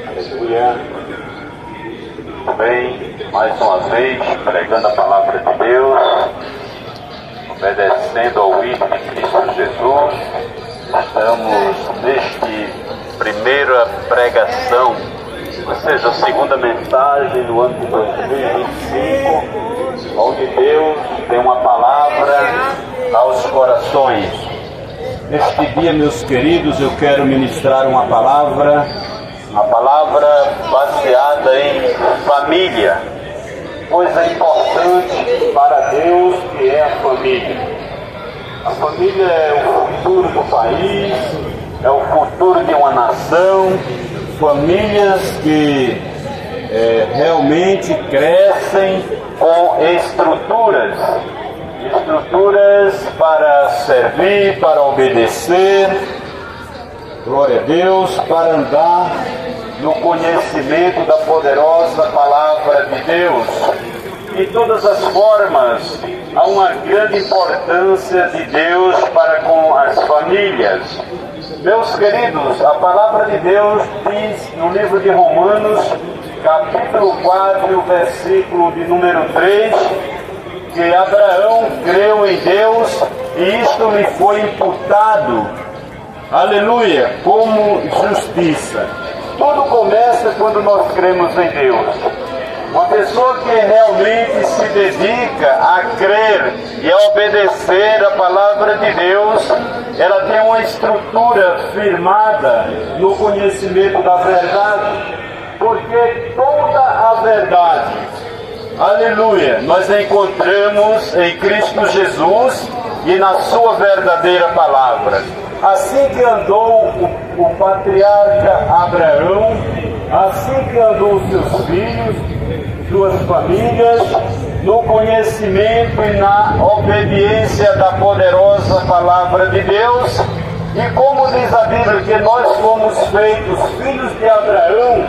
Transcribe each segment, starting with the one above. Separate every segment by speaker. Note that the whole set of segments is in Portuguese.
Speaker 1: Aleluia. Muito bem, mais uma vez, pregando a palavra de Deus, obedecendo ao ídolo de Cristo Jesus. Estamos neste primeira pregação, ou seja, a segunda mensagem do ano de 2025, onde Deus tem uma palavra aos corações. Neste dia, meus queridos, eu quero ministrar uma palavra baseada em família, coisa importante para Deus, que é a família. A família é o futuro do país, é o futuro de uma nação, famílias que realmente crescem com estruturas para servir, para obedecer, glória a Deus, para andar no conhecimento da poderosa palavra de Deus. De todas as formas, há uma grande importância de Deus para com as famílias. Meus queridos, a palavra de Deus diz no livro de Romanos, capítulo 4, versículo de número 3, que Abraão creu em Deus e isto lhe foi imputado, aleluia, como justiça. Tudo começa quando nós cremos em Deus. Uma pessoa que realmente se dedica a crer e a obedecer a palavra de Deus, ela tem uma estrutura firmada no conhecimento da verdade, porque toda a verdade, aleluia, nós a encontramos em Cristo Jesus e na sua verdadeira palavra. Assim que andou o patriarca Abraão, assim que andou seus filhos, suas famílias, no conhecimento e na obediência da poderosa palavra de Deus. E como diz a Bíblia que nós fomos feitos filhos de Abraão,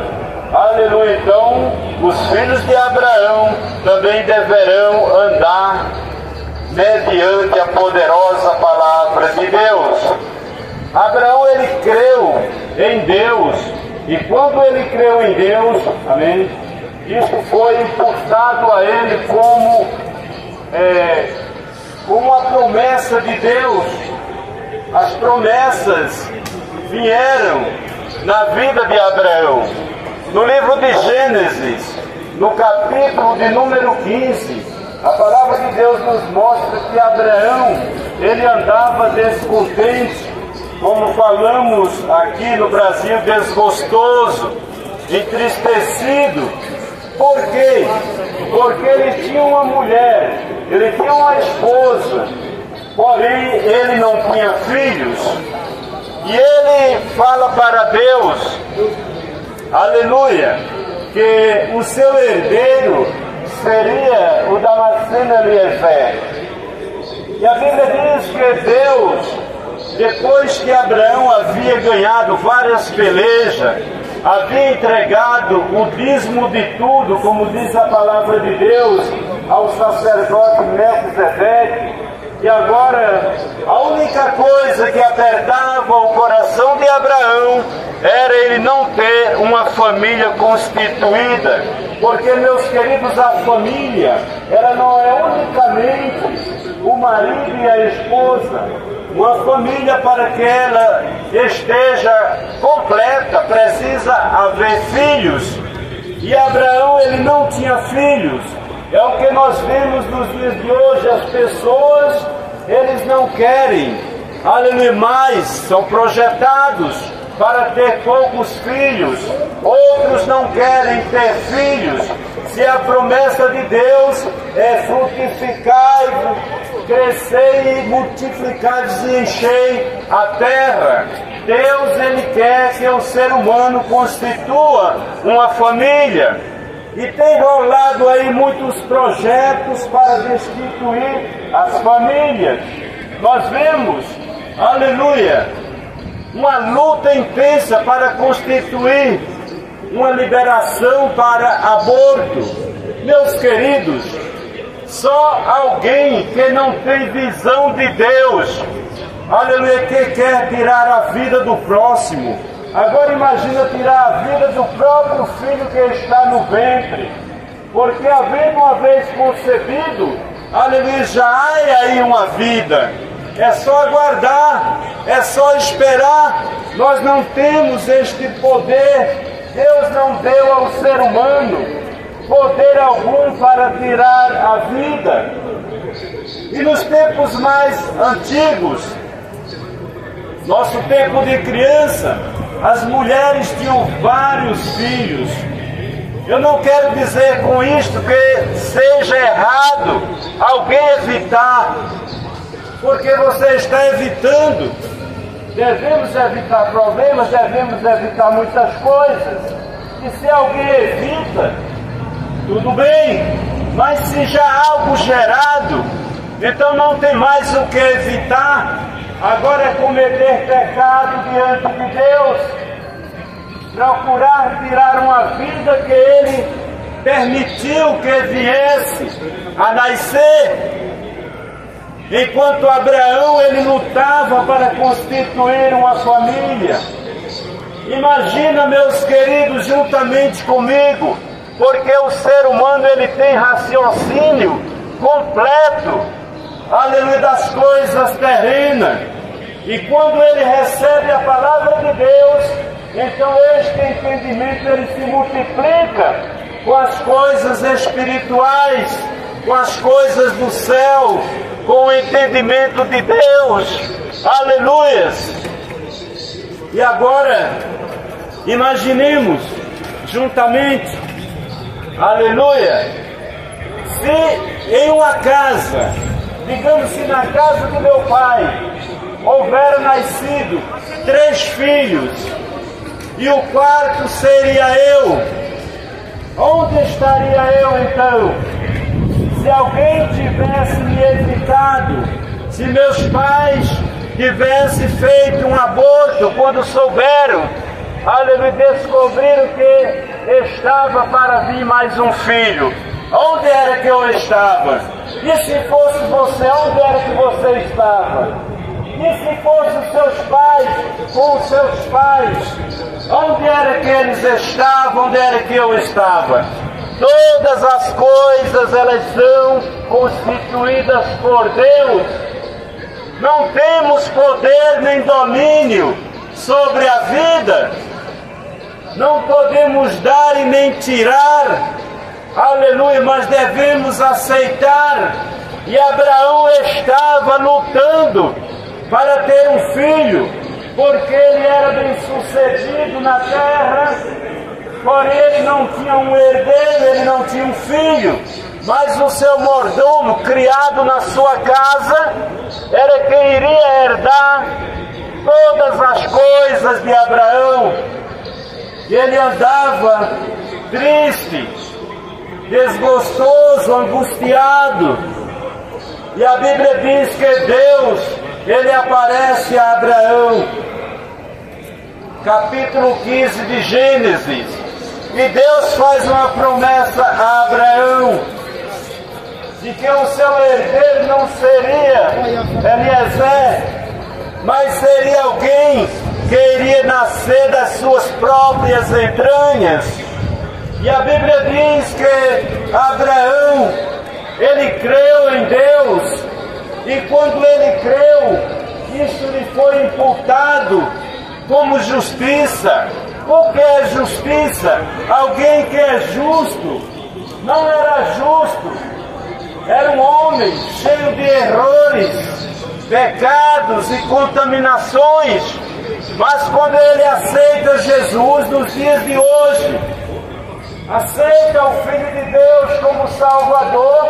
Speaker 1: aleluia, então os filhos de Abraão também deverão andar mediante a poderosa palavra de Deus. Abraão, ele creu em Deus, e quando ele creu em Deus, amém, isso foi imputado a ele como a promessa de Deus. As promessas vieram na vida de Abraão. No livro de Gênesis, no capítulo de número 15, a palavra de Deus nos mostra que Abraão, ele andava descontente, como falamos aqui no Brasil, desgostoso, entristecido. Por quê? Porque ele tinha uma mulher, ele tinha uma esposa, porém ele não tinha filhos. E ele fala para Deus, aleluia, que o seu herdeiro seria o Damasceno Eliezer. E a Bíblia diz que Deus, depois que Abraão havia ganhado várias pelejas, havia entregado o dízimo de tudo, como diz a palavra de Deus, ao sacerdote Melquisedeque, e agora a única coisa que apertava o coração de Abraão era ele não ter uma família constituída, porque, meus queridos, a família, ela não é unicamente o marido e a esposa. Uma família, para que ela esteja completa, precisa haver filhos. E Abraão, ele não tinha filhos. É o que nós vemos nos dias de hoje. As pessoas, eles não querem, aleluia, mais, são projetados para ter poucos filhos. Outros não querem ter filhos. Se a promessa de Deus é frutificar, crescer e multiplicar, e encher a terra, Deus, ele quer que o ser humano constitua uma família. E tem rolado aí muitos projetos para destituir as famílias. Nós vemos, aleluia, uma luta intensa para constituir uma liberação para aborto. Meus queridos, só alguém que não tem visão de Deus aleluia, que quer tirar a vida do próximo. Agora imagina tirar a vida do próprio filho que está no ventre, porque havendo uma vez concebido, aleluia, já há aí uma vida. É só aguardar, é só esperar. Nós não temos este poder. Deus não deu ao ser humano poder algum para tirar a vida. E nos tempos mais antigos, nosso tempo de criança, as mulheres tinham vários filhos. Eu não quero dizer com isto que seja errado alguém evitar, porque você está evitando. Devemos evitar problemas, devemos evitar muitas coisas. E se alguém evita, tudo bem, mas se já há algo gerado, então não tem mais o que evitar. Agora é cometer pecado diante de Deus, procurar tirar uma vida que Ele permitiu que viesse a nascer. Enquanto Abraão, ele lutava para constituir uma família. Imagina, meus queridos, juntamente comigo, porque o ser humano, ele tem raciocínio completo, aleluia, das coisas terrenas. E quando ele recebe a palavra de Deus, então este entendimento, ele se multiplica com as coisas espirituais, com as coisas do céu, com o entendimento de Deus. Aleluias! E agora, imaginemos juntamente, aleluia, se em uma casa, digamos que na casa do meu pai, houveram nascido 3 filhos, e o quarto seria eu, onde estaria eu então? Se alguém tivesse me evitado, se meus pais tivessem feito um aborto quando souberam, aleluia, descobriram que estava para vir mais um filho, onde era que eu estava? E se fosse você, onde era que você estava? E se fosse os seus pais com os seus pais, onde era que eles estavam, onde era que eu estava? Todas as coisas, elas são constituídas por Deus. Não temos poder nem domínio sobre a vida. Não podemos dar e nem tirar. Aleluia, mas devemos aceitar. E Abraão estava lutando para ter um filho, porque ele era bem sucedido na terra. Porém, ele não tinha um herdeiro, ele não tinha um filho, mas o seu mordomo, criado na sua casa, era quem iria herdar todas as coisas de Abraão. E ele andava triste, desgostoso, angustiado. E a Bíblia diz que Deus, ele aparece a Abraão. Capítulo 15 de Gênesis. E Deus faz uma promessa a Abraão, de que o seu herdeiro não seria Eliezer, mas seria alguém que iria nascer das suas próprias entranhas. E a Bíblia diz que Abraão, ele creu em Deus, e quando ele creu, isso lhe foi imputado como justiça. O que é justiça? Alguém que é justo. Não era justo, era um homem cheio de errores, pecados e contaminações. Mas quando ele aceita Jesus nos dias de hoje, aceita o Filho de Deus como Salvador,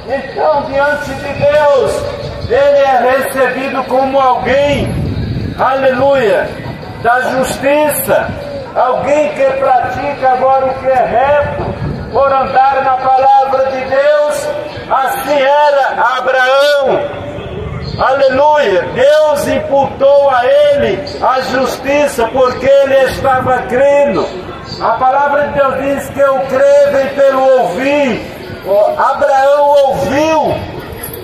Speaker 1: então diante de Deus ele é recebido como alguém, aleluia, da justiça, alguém que pratica agora o que é reto, por andar na palavra de Deus. Assim era Abraão, aleluia. Deus imputou a ele a justiça, porque ele estava crendo. A palavra de Deus diz que eu creio pelo ouvir. Abraão ouviu,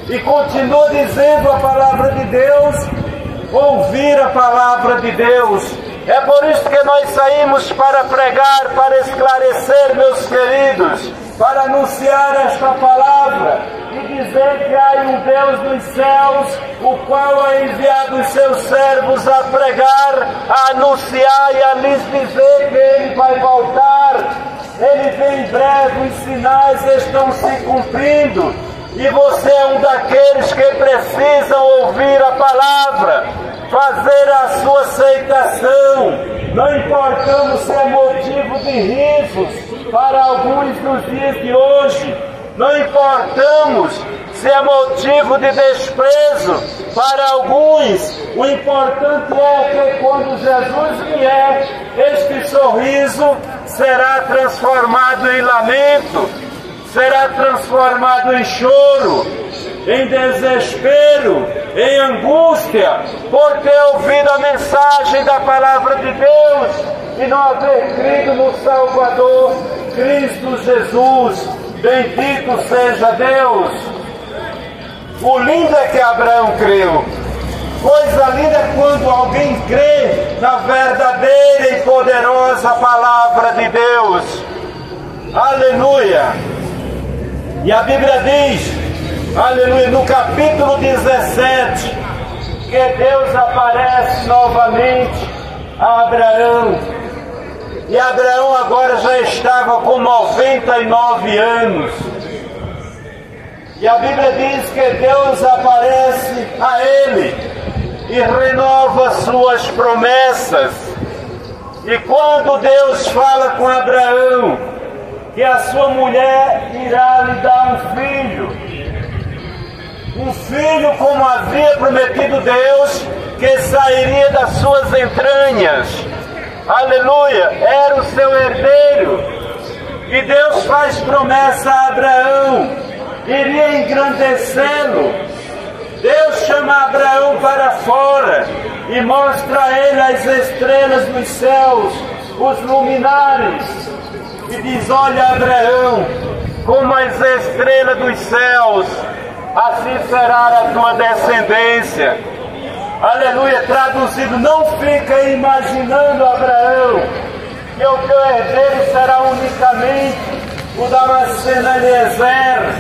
Speaker 1: e continua dizendo a palavra de Deus ouvir a palavra de Deus. É por isso que nós saímos para pregar, para esclarecer, meus queridos, para anunciar esta palavra e dizer que há um Deus dos céus, o qual ha enviado os seus servos a pregar, a anunciar e a lhes dizer que Ele vai voltar. Ele vem em breve, os sinais estão se cumprindo e você é um daqueles que precisam ouvir a palavra, fazer a sua aceitação. Não importamos se é motivo de risos para alguns nos dias de hoje, não importamos se é motivo de desprezo para alguns. O importante é que quando Jesus vier, este sorriso será transformado em lamento, será transformado em choro, em desespero, em angústia, por ter ouvido a mensagem da palavra de Deus e não haver crido no Salvador, Cristo Jesus. Bendito seja Deus. O lindo é que Abraão creu. Coisa linda é quando alguém crê na verdadeira e poderosa palavra de Deus. Aleluia! E a Bíblia diz, aleluia, no capítulo 17, que Deus aparece novamente a Abraão. E Abraão agora já estava com 99 anos. E a Bíblia diz que Deus aparece a ele e renova suas promessas. E quando Deus fala com Abraão que a sua mulher irá lhe dar um filho como havia prometido Deus, que sairia das suas entranhas, aleluia, era o seu herdeiro. E Deus faz promessa a Abraão, iria engrandecê-lo. Deus chama Abraão para fora e mostra a ele as estrelas dos céus, os luminares, e diz: olha, Abraão, como as estrelas dos céus, assim será a tua descendência. Aleluia, traduzido, não fica imaginando, Abraão, que o teu herdeiro será unicamente o Damasceno Eliezer.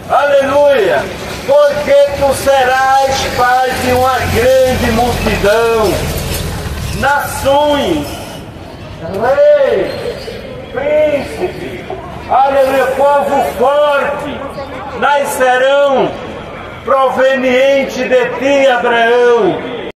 Speaker 1: Aleluia, porque tu serás pai de uma grande multidão, nações, reis, príncipes, aleluia, povo forte, nascerão proveniente de ti, Abraão.